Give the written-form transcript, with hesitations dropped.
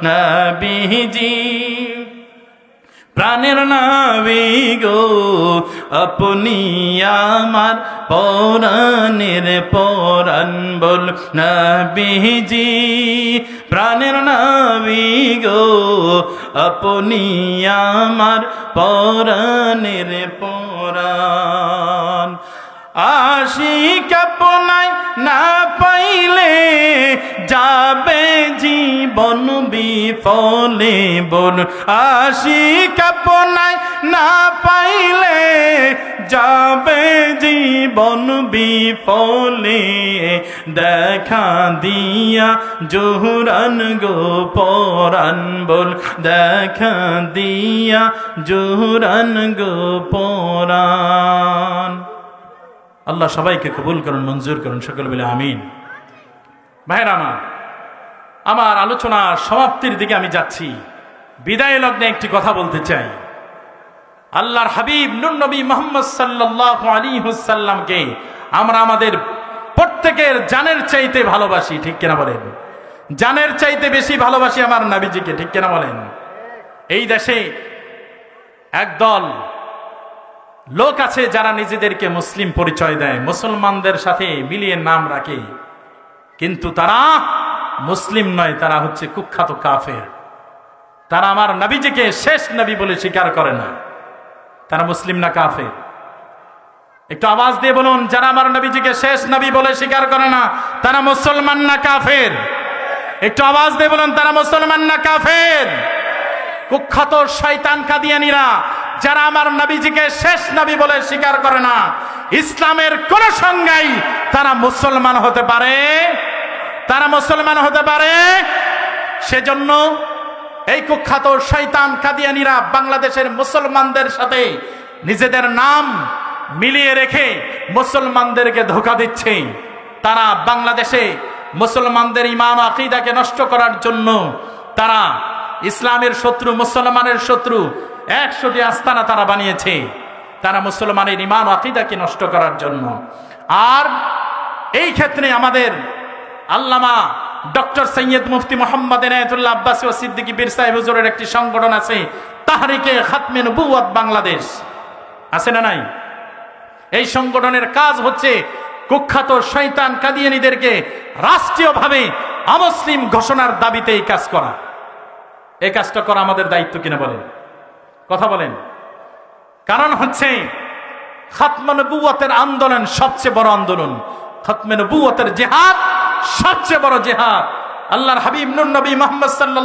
নবীজি প্রাণের নবী গো, আপনি আমার পরাণের পরাণ বল নবীজি প্রাণের নবী গো, আপনি আমার পরাণের পরাণ। আশিক আপনায় না পাইলে যাবে জীবন বিফলে বল, আশিক আপনায় না পাইলে যাবে জীবন বিফলে, দেখা দিয়া জোহরান গো পরাণ বল, দেখা দিয়া জোহরান গো পরাণ। আল্লাহ সবাইকে কবুল করুন, মঞ্জুর করুন, সকল বলে আমিন। ভাইরা আমার আলোচনার সমাপ্তির দিকে আমি যাচ্ছি। বিদায় লগ্নে একটি কথা বলতে চাই। আল্লাহর হাবিব নূর নবী মুহাম্মদ সাল্লাল্লাহু আলাইহি ওয়াসাল্লামকে আমরা আমাদের প্রত্যেকের জানের চাইতে ভালোবাসি, ঠিক কিনা বলেন? জানের চাইতে বেশি ভালোবাসি আমার নবীজিকে, ঠিক কিনা বলেন? এই দেশে একদল লোক আছে যারা নিজেদেরকে মুসলিম পরিচয় দেয়, মুসলমানদের সাথে মিলিয়ে নাম রাখে, কিন্তু তারা মুসলিম নয়, তারা হচ্ছে কুখ্যাত কাফের। তারা আমার নবীজিকে শেষ নবী বলে স্বীকার করে না। তারা মুসলিম না কাফের? একটু আওয়াজ দিয়ে বলুন, যারা আমার নবীজিকে শেষ নবী বলে স্বীকার করে না তারা মুসলমান না কাফের? একটু আওয়াজ দিয়ে বলুন, তারা মুসলমান না কাফের? কুখ্যাত শয়তান কাদিয়ানীরা যারা আমার নবীজিকে শেষ নবী বলে স্বীকার করে না, ইসলামের কোন সংজ্ঞায় তারা মুসলমান হতে পারে? তারা মুসলমান হতে পারে? সেজন্য এই কুখ্যাত শয়তান কাদিয়ানীরা বাংলাদেশের মুসলমানদের সাথে নিজেদের নাম মিলিয়ে রেখে মুসলমানদেরকে ধোঁকা দিচ্ছে। তারা বাংলাদেশে মুসলমানদের ঈমান ও আকীদাকে নষ্ট করার জন্য তারা ইসলামের শত্রু, মুসলমানের শত্রু 100টি আস্তানা তারা বানিয়েছে। তারা মুসলমানের ঈমান ও আকীদাকে নষ্ট করার জন্য। আর এই ক্ষেত্রে আমাদের আল্লামা ডক্টর সৈয়দ মুফতি মোহাম্মদ এনায়েতুল্লাহ আব্বাসী ও সিদ্দিকী পীর সাহেব হুজুরের একটি সংগঠন আছে, তাহরিকে খাতমে নবুওয়াত বাংলাদেশ, আছে না নাই? এই সংগঠনের কাজ হচ্ছে কুখ্যাত শয়তান কাদিয়ানীদেরকে রাষ্ট্রীয়ভাবে অমুসলিম ঘোষণার দাবিতে এই কাজ করা। এই কাজটা করা আমাদের দায়িত্ব কিনা বলেন? কথা বলেন। কারণ হচ্ছে খাতমে নবুওয়াতের আন্দোলন সবচেয়ে বড় আন্দোলন, খাতমে নবুওয়াতের জিহাদ সবচেয়ে বড় জিহাদ। আল্লাহর হাবিব নূর নবী মুহাম্মদ সাল্লাল্লাহু